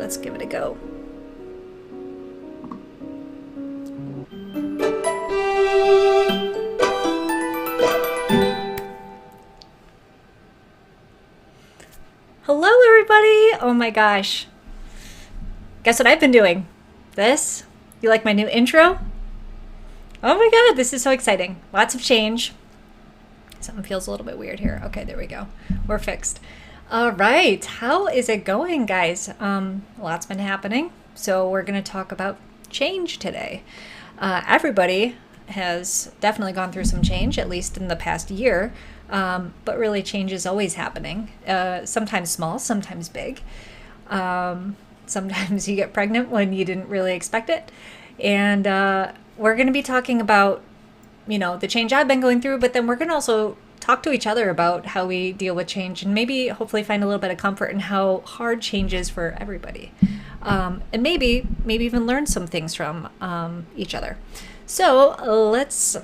let's give it a go. Hello, everybody! Oh my gosh. Guess what I've been doing? This? You like my new intro? Oh my god, this is so exciting. Lots of change. Something feels a little bit weird here. Okay, there we go. We're fixed. All right, how is it going, guys? Lots been happening. So we're going to talk about change today. Everybody has definitely gone through some change, at least in the past year. But really, change is always happening. Sometimes small, sometimes big. Sometimes you get pregnant when you didn't really expect it. And we're going to be talking about, the change I've been going through, but then we're going to also talk to each other about how we deal with change and maybe hopefully find a little bit of comfort in how hard change is for everybody. And maybe even learn some things from each other. So let's,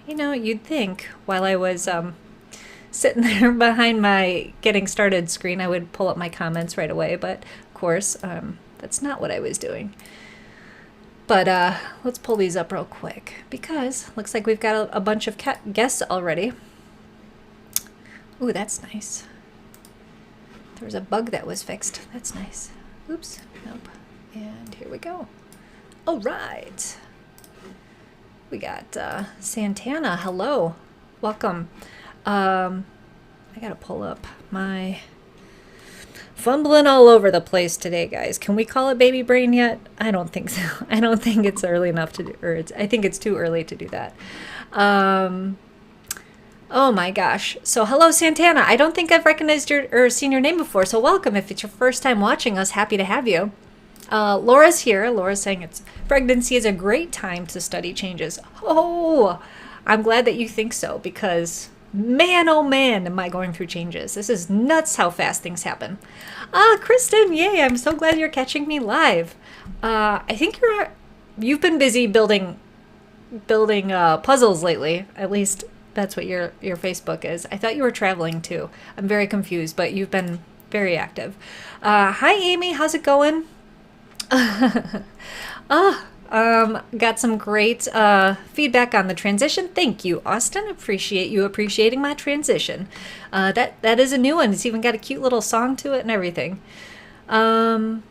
you'd think while I was sitting there behind my getting started screen, I would pull up my comments right away. But of course, that's not what I was doing. But let's pull these up real quick because looks like we've got a bunch of guests already. Ooh, that's nice. There was a bug that was fixed. That's nice. Oops. Nope. And here we go. All right. We got Santana. Hello. Welcome. I gotta pull up my... Fumbling all over the place today, guys. Can we call it baby brain yet? I don't think so. I don't think it's early enough to do, I think it's too early to do that. Oh my gosh. So hello, Santana. I don't think I've recognized or seen your name before, so welcome. If it's your first time watching us, happy to have you. Laura's here. Laura's saying pregnancy is a great time to study changes. Oh, I'm glad that you think so because... man, oh man, am I going through changes. This is nuts how fast things happen. Kristen, yay, I'm so glad you're catching me live. I think you've been busy building puzzles lately. At least that's what your Facebook is. I thought you were traveling too. I'm very confused, but you've been very active. Hi, Amy, how's it going? Got some great feedback on the transition. Thank you, Austin. Appreciate you appreciating my transition. That is a new one. It's even got a cute little song to it and everything. Thanks,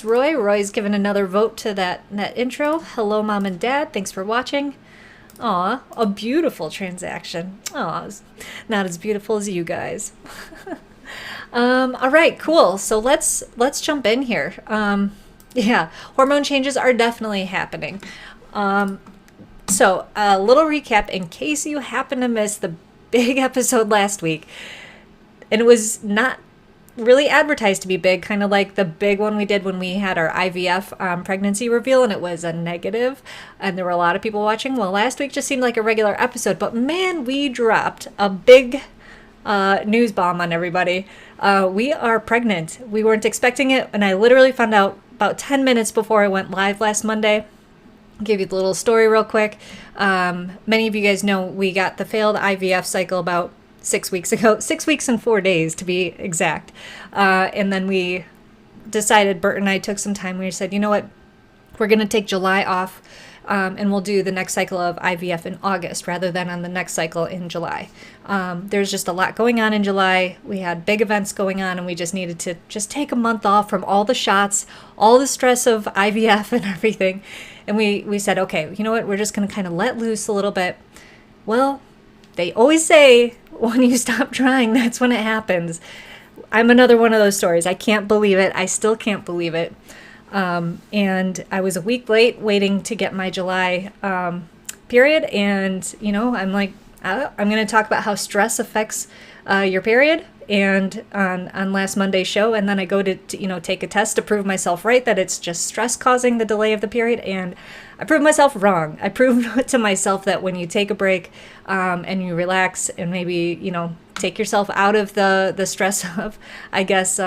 Roy. Roy's given another vote to that intro. Hello, Mom and Dad. Thanks for watching. Aw, a beautiful transaction. Aw, not as beautiful as you guys. All right, cool. So let's jump in here. Yeah, hormone changes are definitely happening. So a little recap in case you happen to miss the big episode last week. And it was not really advertised to be big, kind of like the big one we did when we had our IVF pregnancy reveal, and it was a negative, and there were a lot of people watching. Well, last week just seemed like a regular episode, but man, we dropped a big news bomb on everybody. We are pregnant. We weren't expecting it, and I literally found out about 10 minutes before I went live last Monday. I'll give you the little story real quick. Many of you guys know we got the failed IVF cycle about 6 weeks ago, 6 weeks and 4 days to be exact. And then we decided, Bert and I took some time. We said, you know what, we're going to take July off. And we'll do the next cycle of IVF in August rather than on the next cycle in July. There's just a lot going on in July. We had big events going on, and we just needed to just take a month off from all the shots, all the stress of IVF and everything. And we said, okay, you know what? We're just going to kind of let loose a little bit. Well, they always say when you stop trying, that's when it happens. I'm another one of those stories. I can't believe it. I still can't believe it. And I was a week late waiting to get my July period. And, I'm like, I'm going to talk about how stress affects your period and on last Monday's show. And then I go to take a test to prove myself right, that it's just stress causing the delay of the period. And I proved myself wrong. I proved to myself that when you take a break and you relax and maybe, take yourself out of the stress of, I guess,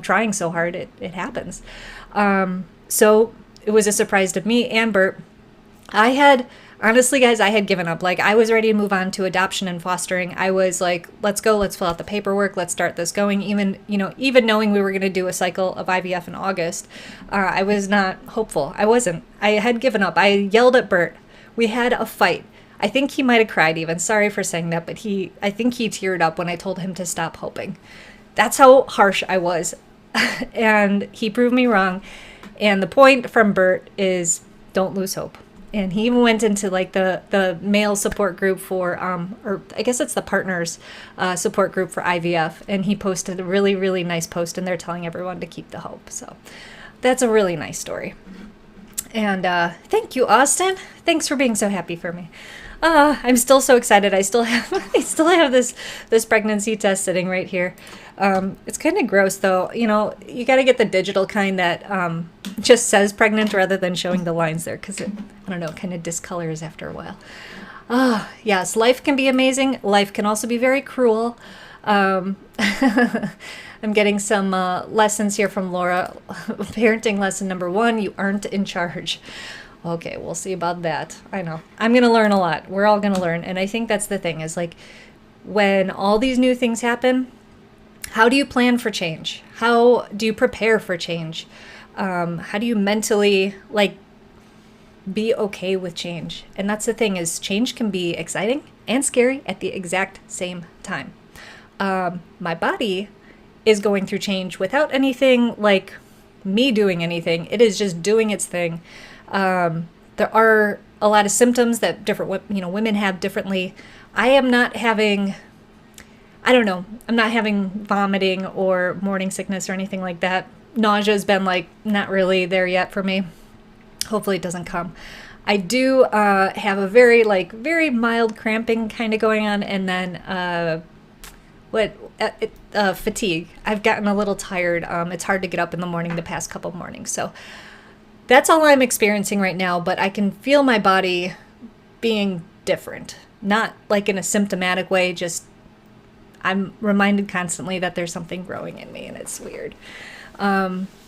trying so hard, it happens. So it was a surprise to me and Bert. I had Honestly, guys, I had given up. Like, I was ready to move on to adoption and fostering. I was like, let's go, let's fill out the paperwork, let's start this going. Even, even knowing we were going to do a cycle of IVF in August, I was not hopeful. I wasn't. I had given up. I yelled at Bert. We had a fight. I think he might have cried even. Sorry for saying that, but I think he teared up when I told him to stop hoping. That's how harsh I was. And he proved me wrong. And the point from Bert is don't lose hope. And he even went into like the male support group for, or I guess it's the partners support group for IVF. And he posted a really, really nice post in there telling everyone to keep the hope. So that's a really nice story. And thank you, Austin. Thanks for being so happy for me. I'm still so excited. I still have this pregnancy test sitting right here. It's kind of gross though. You got to get the digital kind that just says pregnant rather than showing the lines there, because it, I don't know, kind of discolors after a while. Yes, life can be amazing. Life can also be very cruel. I'm getting some lessons here from Laura. Parenting lesson number 1, you aren't in charge. Okay, we'll see about that. I know. I'm going to learn a lot. We're all going to learn. And I think that's the thing is like when all these new things happen, how do you plan for change? How do you prepare for change? How do you mentally like be okay with change? And that's the thing is change can be exciting and scary at the exact same time. My body is going through change without anything like me doing anything. It is just doing its thing. There are a lot of symptoms that different, women have differently. I am not having, I'm not having vomiting or morning sickness or anything like that. Nausea has been like not really there yet for me. Hopefully it doesn't come. I do have a very mild cramping kind of going on, and then fatigue. I've gotten a little tired. It's hard to get up in the morning the past couple of mornings. So that's all I'm experiencing right now, but I can feel my body being different. Not like in a symptomatic way, just I'm reminded constantly that there's something growing in me, and it's weird.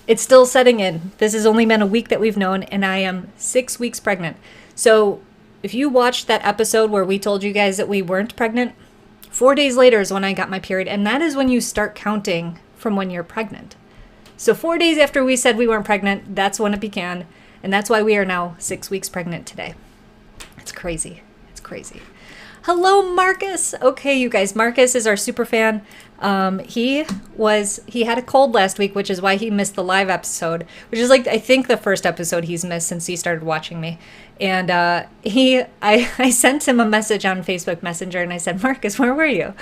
It's still setting in. This has only been a week that we've known, and I am 6 weeks pregnant. So if you watched that episode where we told you guys that we weren't pregnant, 4 days later is when I got my period, and that is when you start counting from when you're pregnant. So 4 days after we said we weren't pregnant, that's when it began, and that's why we are now 6 weeks pregnant today. It's crazy. It's crazy. Hello, Marcus. Okay, you guys, Marcus is our super fan. He had a cold last week, which is why he missed the live episode, which is like, I think the first episode he's missed since he started watching me. And I sent him a message on Facebook Messenger, and I said, Marcus, where were you?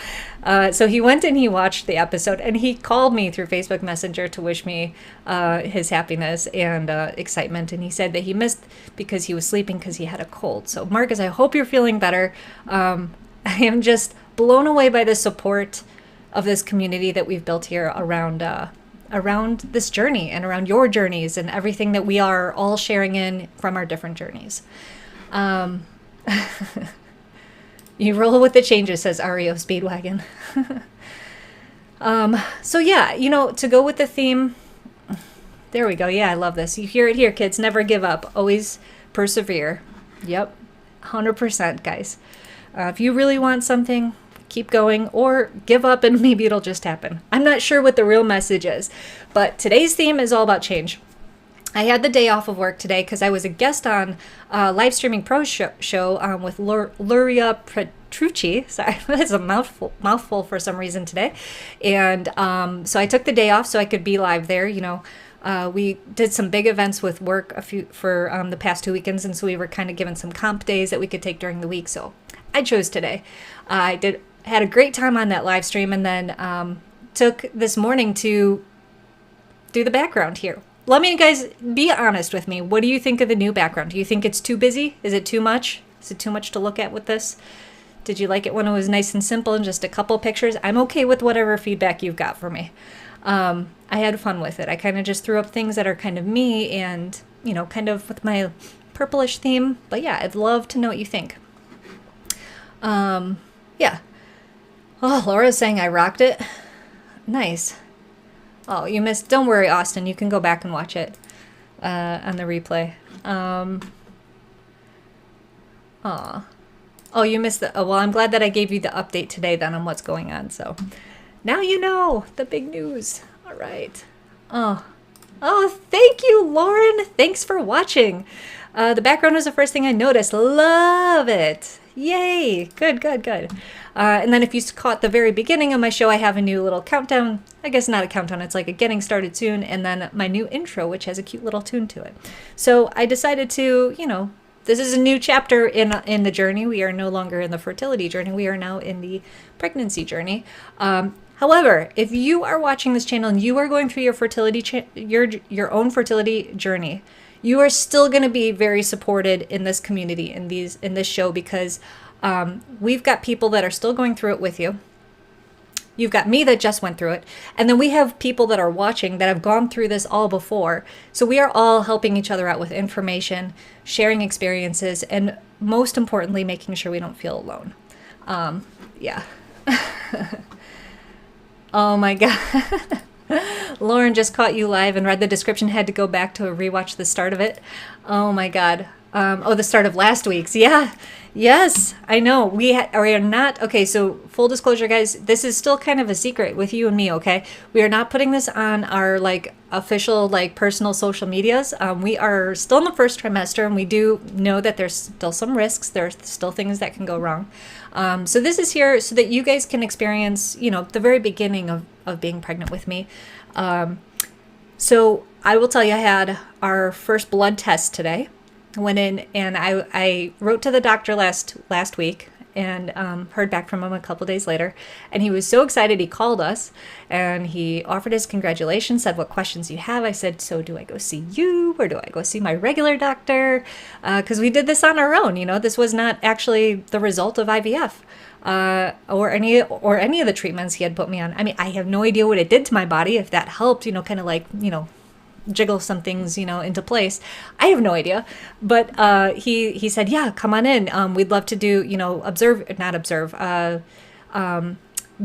So he went and he watched the episode, and he called me through Facebook Messenger to wish me his happiness and excitement. And he said that he missed because he was sleeping because he had a cold. So Marcus, I hope you're feeling better. I am just blown away by the support of this community that we've built here around this journey and around your journeys and everything that we are all sharing in from our different journeys. You roll with the changes, says REO Speedwagon. So yeah, to go with the theme, there we go. Yeah, I love this. You hear it here, kids. Never give up. Always persevere. Yep, 100%, guys. If you really want something, keep going, or give up and maybe it'll just happen. I'm not sure what the real message is, but today's theme is all about change. I had the day off of work today because I was a guest on Live Streaming Pro show with Luria Petrucci. Sorry, that's a mouthful for some reason today. And so I took the day off so I could be live there. We did some big events with work for the past 2 weekends, and so we were kind of given some comp days that we could take during the week. So I chose today. Had a great time on that live stream, and then took this morning to do the background here. Let me, guys, be honest with me. What do you think of the new background? Do you think it's too busy? Is it too much? Is it too much to look at with this? Did you like it when it was nice and simple and just a couple pictures? I'm okay with whatever feedback you've got for me. I had fun with it. I kind of just threw up things that are kind of me and, kind of with my purplish theme. But yeah, I'd love to know what you think. Yeah. Oh, Laura's saying I rocked it. Nice. Oh, you missed. Don't worry, Austin. You can go back and watch it on the replay. Aw. Oh, you missed the... Oh, well, I'm glad that I gave you the update today then on what's going on. So now you know the big news. All right. Oh, thank you, Lauren. Thanks for watching. The background was the first thing I noticed. Love it. Yay. Good. And then if you caught the very beginning of my show, I have a new little countdown. I guess not a countdown. It's like a getting started soon. And then my new intro, which has a cute little tune to it. So I decided to, this is a new chapter in the journey. We are no longer in the fertility journey. We are now in the pregnancy journey. However, if you are watching this channel and you are going through your fertility, your own fertility journey, you are still going to be very supported in this community, in this show, because we've got people that are still going through it with you. You've got me that just went through it. And then we have people that are watching that have gone through this all before. So we are all helping each other out with information, sharing experiences, and most importantly, making sure we don't feel alone. Yeah. Oh my God. Lauren just caught you live and read the description, had to go back to rewatch the start of it. Oh my God. The start of last week's. Yeah. Yes, I know. We are not. Okay, so full disclosure, guys, this is still kind of a secret with you and me, okay? We are not putting this on our official personal social medias. We are still in the first trimester, and we do know that there's still some risks. There's still things that can go wrong. So this is here so that you guys can experience, the very beginning of being pregnant with me. So I will tell you, I had our first blood test today. Went in and I wrote to the doctor last week and heard back from him a couple days later. And he was so excited. He called us and he offered his congratulations, said, "What questions do you have?" I said, "So do I go see you or do I go see my regular doctor?" Because we did this on our own. This was not actually the result of IVF or any of the treatments he had put me on. I mean, I have no idea what it did to my body, if that helped, kind of jiggle some things, into place. I have no idea. But he said, "Yeah, come on in. We'd love to do, do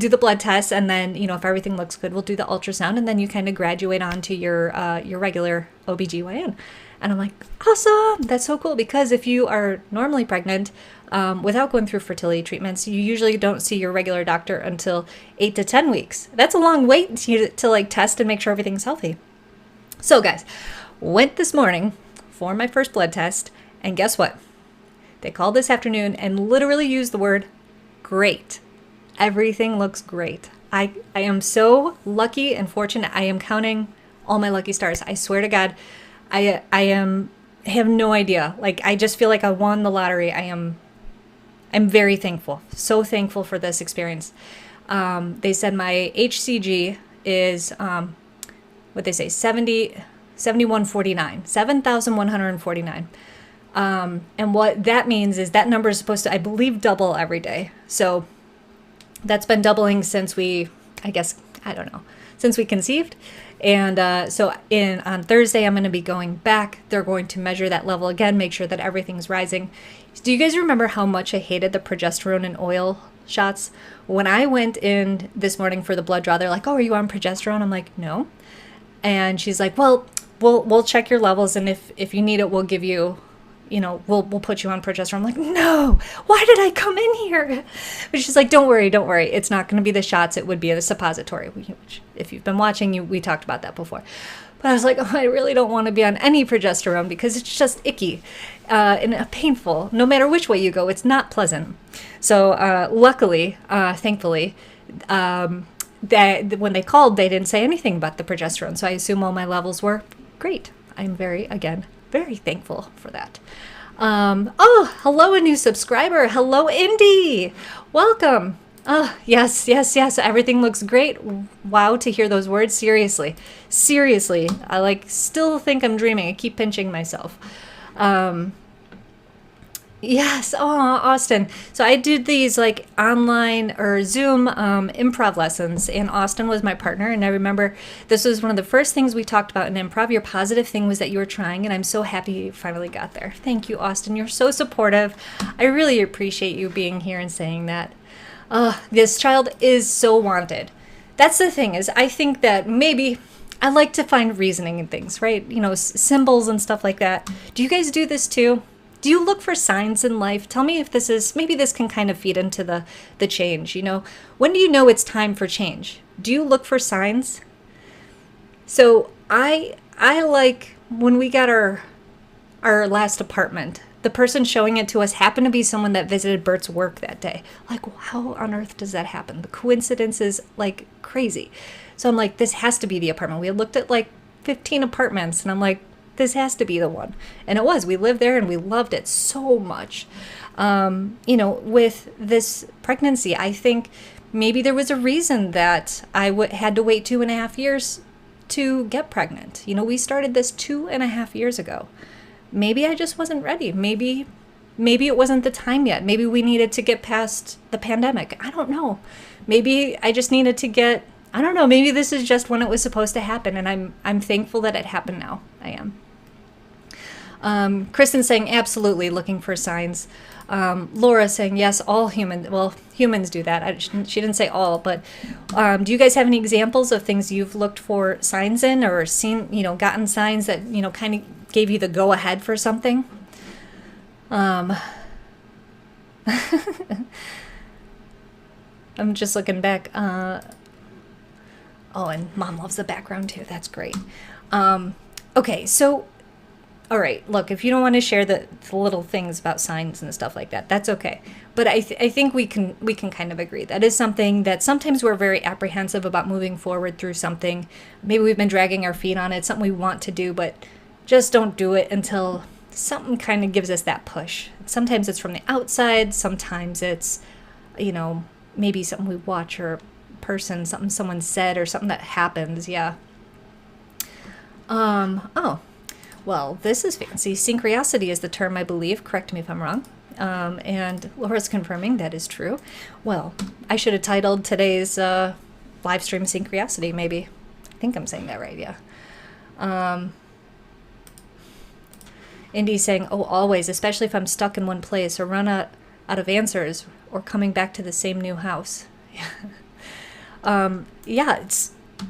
the blood test. And then, if everything looks good, we'll do the ultrasound. And then you kind of graduate on to your regular OBGYN. And I'm like, awesome. That's so cool. Because if you are normally pregnant, without going through fertility treatments, you usually don't see your regular doctor until 8 to 10 weeks. That's a long wait to test and make sure everything's healthy. So guys, went this morning for my first blood test, and guess what? They called this afternoon and literally used the word great. Everything looks great. I am so lucky and fortunate. I am counting all my lucky stars. I swear to God, I have no idea. I just feel like I won the lottery. I'm very thankful. So thankful for this experience. They said my HCG is what they say, 7149, 7,149. And what that means is that number is supposed to, I believe, double every day. So that's been doubling since since we conceived. And so on Thursday, I'm going to be going back. They're going to measure that level again, make sure that everything's rising. Do you guys remember how much I hated the progesterone and oil shots? When I went in this morning for the blood draw, they're like, "Oh, are you on progesterone?" I'm like, "No." And she's like, "Well, we'll check your levels, and if you need it, we'll give you, we'll put you on progesterone." I'm like, "No, why did I come in here?" But she's like, Don't worry. It's not going to be the shots. It would be a suppository, which, if you've been watching, we talked about that before. But I was like, oh, I really don't want to be on any progesterone because it's just icky and painful. No matter which way you go, it's not pleasant. So luckily, thankfully, that when they called, they didn't say anything about the progesterone. So I assume all my levels were great. I'm very thankful for that. Hello, a new subscriber. Hello, Indy. Welcome. Oh, yes. Everything looks great. Wow, to hear those words. Seriously. I still think I'm dreaming. I keep pinching myself. Yes. Oh, Austin. So I did these online or Zoom improv lessons, and Austin was my partner. And I remember this was one of the first things we talked about in improv. Your positive thing was that you were trying, and I'm so happy you finally got there. Thank you, Austin. You're so supportive. I really appreciate you being here and saying that. This child is so wanted. That's the thing, is I think that maybe I like to find reasoning in things, right? Symbols and stuff like that. Do you guys do this too? Do you look for signs in life? Tell me if this is, maybe this can kind of feed into the change, you know? When do you know it's time for change? Do you look for signs? So I like when we got our last apartment, the person showing it to us happened to be someone that visited Bert's work that day. Like, how on earth does that happen? The coincidence is like crazy. So I'm like, this has to be the apartment. We had looked at like 15 apartments and I'm like, this has to be the one. And it was. We lived there and we loved it so much. You know, with this pregnancy, I think maybe there was a reason that I had to wait 2.5 years to get pregnant. You know, we started this 2.5 years ago. Maybe I just wasn't ready. Maybe it wasn't the time yet. Maybe we needed to get past the pandemic. I don't know. Maybe I just needed to get, I don't know, maybe this is just when it was supposed to happen, and I'm thankful that it happened now. I am. Kristen saying absolutely looking for signs. Laura saying yes, all humans do that. She didn't say all, but do you guys have any examples of things you've looked for signs in, or seen, you know, gotten signs that, you know, kind of gave you the go ahead for something? I'm just looking back. Oh, and Mom loves the background too. That's great. Okay, so all right, look, if you don't want to share the little things about signs and stuff like that, that's okay. But I think we can kind of agree. That is something that sometimes we're very apprehensive about moving forward through something. Maybe we've been dragging our feet on it, something we want to do, but just don't do it until something kind of gives us that push. Sometimes it's from the outside. Sometimes it's, you know, maybe something we watch or a person, something someone said or something that happens. Yeah. Oh. Well, this is fancy. Synchronicity is the term, I believe. Correct me if I'm wrong. And Laura's confirming that is true. Well, I should have titled today's live stream Synchronicity, maybe. I think I'm saying that right, yeah. Indy's saying, oh, always, especially if I'm stuck in one place or run out of answers or coming back to the same new house. Yeah,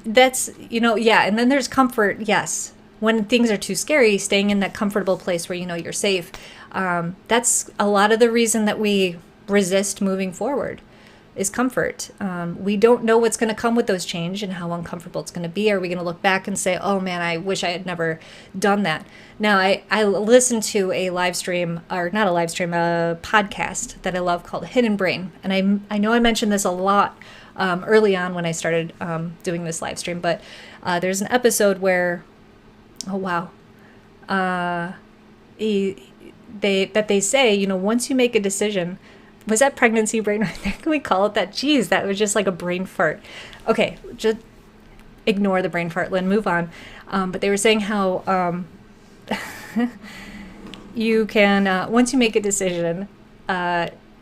that's, you know, yeah. And then there's comfort, yes. When things are too scary, staying in that comfortable place where you know you're safe. That's a lot of the reason that we resist moving forward is comfort. We don't know what's going to come with those change and how uncomfortable it's going to be. Are we going to look back and say, oh man, I wish I had never done that? Now, I listened to a live stream, or not a live stream, a podcast that I love called Hidden Brain. And I know I mentioned this a lot early on when I started doing this live stream, but there's an episode where, oh wow, they say, you know, once you make a decision, was that pregnancy brain? Can we call it that? Geez, that was just like a brain fart. Okay, just ignore the brain fart, Lynn, move on. But they were saying how you can, once you make a decision,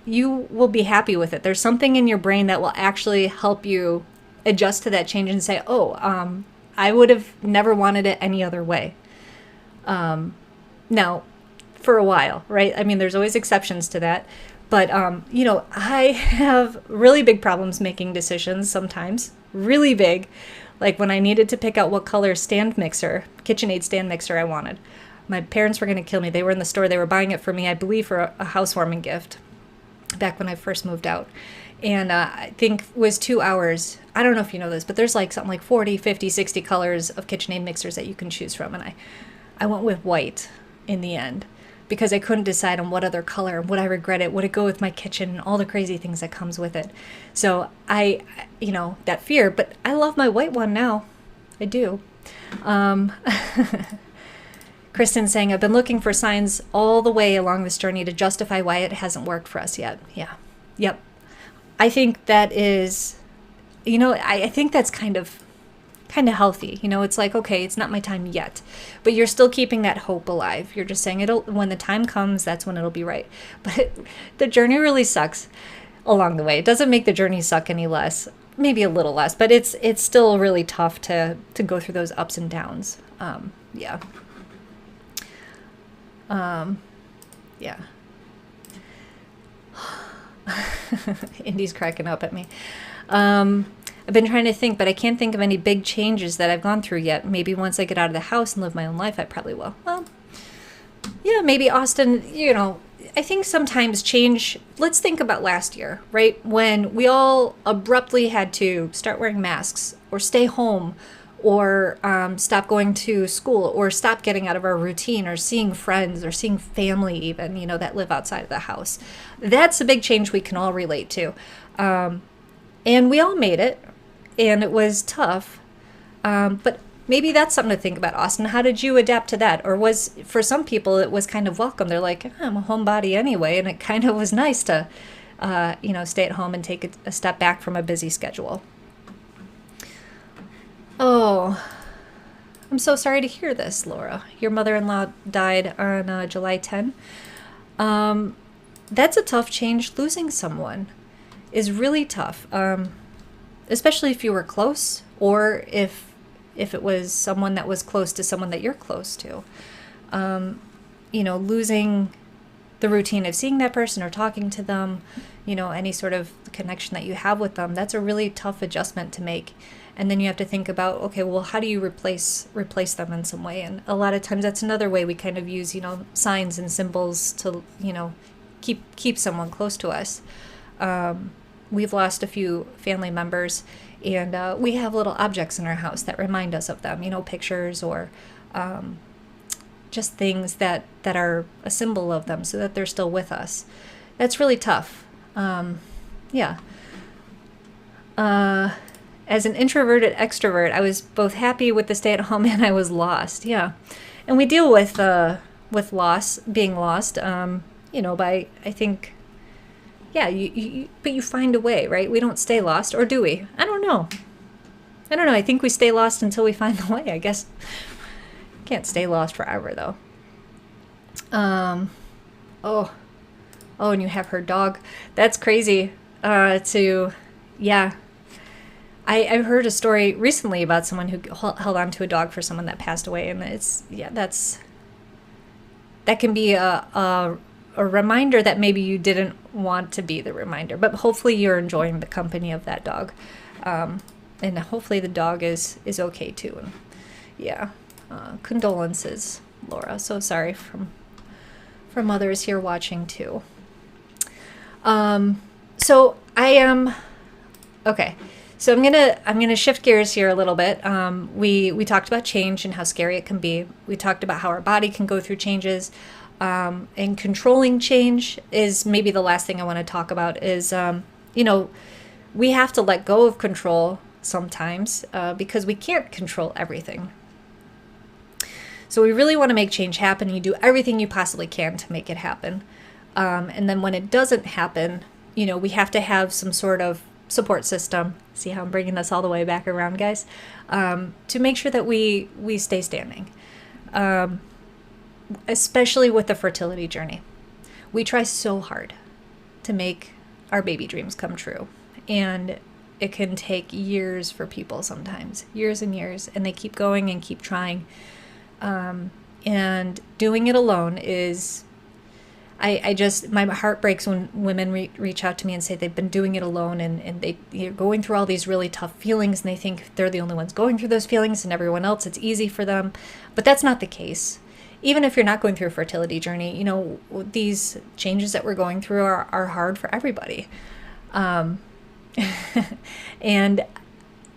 you will be happy with it. There's something in your brain that will actually help you adjust to that change and say, oh, I would have never wanted it any other way. Now, for a while, right? I mean, there's always exceptions to that. But, you know, I have really big problems making decisions sometimes. Really big. Like when I needed to pick out what color stand mixer, KitchenAid stand mixer I wanted. My parents were going to kill me. They were in the store. They were buying it for me, I believe, for a housewarming gift back when I first moved out. And I think it was 2 hours. I don't know if you know this, but there's like something like 40, 50, 60 colors of KitchenAid mixers that you can choose from. And I went with white in the end because I couldn't decide on what other color. Would I regret it? Would it go with my kitchen and all the crazy things that comes with it? So you know, that fear, but I love my white one now. I do. Kristen saying, I've been looking for signs all the way along this journey to justify why it hasn't worked for us yet. Yeah. Yep. I think that is, you know, I think that's kind of healthy. You know, it's like, okay, it's not my time yet, but you're still keeping that hope alive. You're just saying when the time comes, that's when it'll be right. But the journey really sucks along the way. It doesn't make the journey suck any less, maybe a little less, but it's still really tough to go through those ups and downs. Yeah. Yeah. Indy's cracking up at me. I've been trying to think, but I can't think of any big changes that I've gone through yet. Maybe once I get out of the house and live my own life, I probably will. Well, you yeah, maybe Austin, I think sometimes change, let's think about last year, right? When we all abruptly had to start wearing masks or stay home or stop going to school or stop getting out of our routine or seeing friends or seeing family even, that live outside of the house. That's a big change we can all relate to. And we all made it, and it was tough. But maybe that's something to think about, Austin. How did you adapt to that? Or for some people, it was kind of welcome. They're like, I'm a homebody anyway. And it kind of was nice to, stay at home and take a step back from a busy schedule. Oh, I'm so sorry to hear this, Laura. Your mother-in-law died on July 10. That's a tough change. Losing someone is really tough, especially if you were close or if it was someone that was close to someone that you're close to. Losing the routine of seeing that person or talking to them, any sort of connection that you have with them, that's a really tough adjustment to make. And then you have to think about, okay, well, how do you replace them in some way? And a lot of times that's another way we kind of use, signs and symbols to, keep someone close to us. We've lost a few family members, and we have little objects in our house that remind us of them, pictures or just things that are a symbol of them so that they're still with us. That's really tough. Yeah. As an introverted extrovert, I was both happy with the stay-at-home and I was lost. Yeah. And we deal with loss, being lost, by, I think, yeah, but you find a way, right? We don't stay lost, or do we? I don't know. I think we stay lost until we find the way, I guess. Can't stay lost forever, though. Oh, and you have her dog. That's crazy. Yeah. I heard a story recently about someone who held on to a dog for someone that passed away, and that can be a reminder that maybe you didn't want to be the reminder, but hopefully you're enjoying the company of that dog, and hopefully the dog is okay too. And yeah, condolences, Laura. So sorry from others here watching too. So I am okay. So I'm gonna shift gears here a little bit. We talked about change and how scary it can be. We talked about how our body can go through changes, and controlling change is maybe the last thing I want to talk about. Is we have to let go of control sometimes because we can't control everything. So we really want to make change happen. You do everything you possibly can to make it happen, and then when it doesn't happen, we have to have some sort of support system. See how I'm bringing this all the way back around, guys? To make sure that we stay standing, especially with the fertility journey. We try so hard to make our baby dreams come true, and it can take years for people sometimes, years and years, and they keep going and keep trying. And doing it alone is, my heart breaks when women reach out to me and say they've been doing it alone, and they're going through all these really tough feelings, and they think they're the only ones going through those feelings, and everyone else, it's easy for them. But that's not the case. Even if you're not going through a fertility journey, these changes that we're going through are hard for everybody. And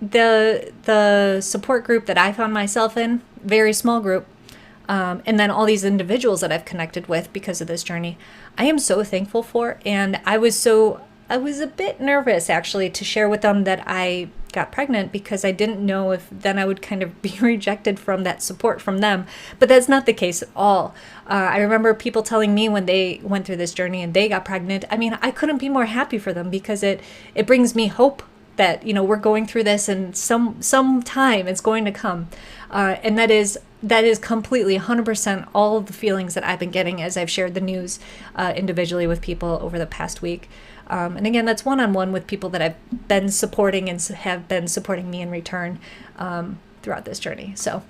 the support group that I found myself in, very small group, and then all these individuals that I've connected with because of this journey, I am so thankful for. And I was a bit nervous actually to share with them that I got pregnant, because I didn't know if then I would kind of be rejected from that support from them. But that's not the case at all. I remember people telling me when they went through this journey and they got pregnant, I mean, I couldn't be more happy for them, because it brings me hope that, we're going through this, and some time it's going to come. And that is completely 100% all of the feelings that I've been getting as I've shared the news individually with people over the past week. And again, that's one-on-one with people that I've been supporting and have been supporting me in return throughout this journey. So,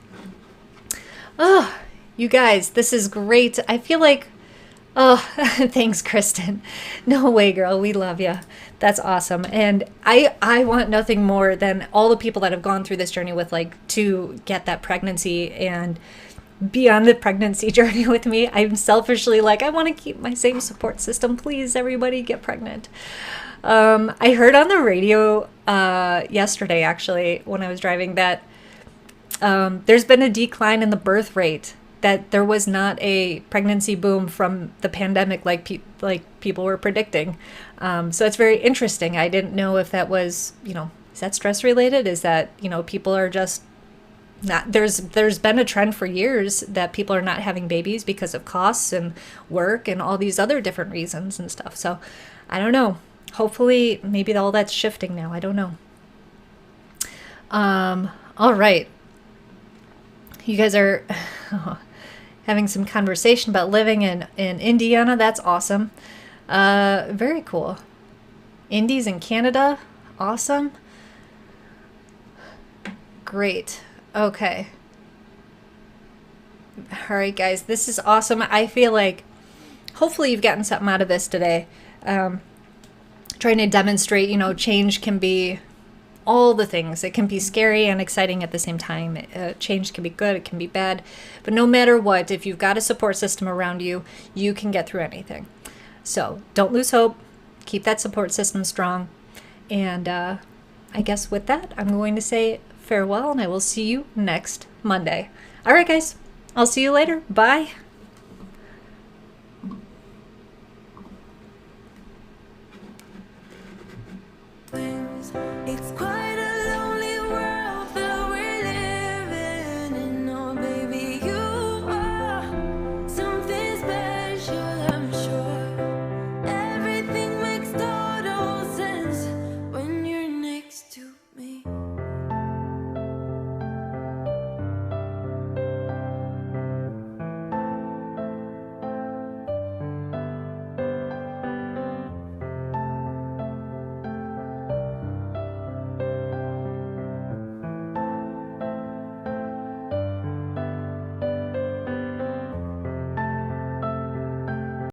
you guys, this is great. I feel like, thanks, Kristen. No way, girl. We love you. That's awesome. And I want nothing more than all the people that have gone through this journey with, to get that pregnancy and be on the pregnancy journey with me. I'm selfishly like, I want to keep my same support system. Please, everybody get pregnant. I heard on the radio yesterday, actually, when I was driving, that there's been a decline in the birth rate, that there was not a pregnancy boom from the pandemic like people were predicting. So it's very interesting. I didn't know if that was, is that stress related? Is that, people are just not, there's been a trend for years that people are not having babies because of costs and work and all these other different reasons and stuff. So I don't know. Hopefully, maybe all that's shifting now. I don't know. All right. You guys are having some conversation about living in Indiana. That's awesome. Very cool. Indies in Canada. Awesome. Great. Okay. All right, guys. This is awesome. I feel like hopefully you've gotten something out of this today. Trying to demonstrate, change can be all the things. It can be scary and exciting at the same time. Change can be good, it can be bad. But no matter what, if you've got a support system around you, you can get through anything. So don't lose hope. Keep that support system strong. And I guess with that, I'm going to say farewell, and I will see you next Monday. All right, guys. I'll see you later. Bye.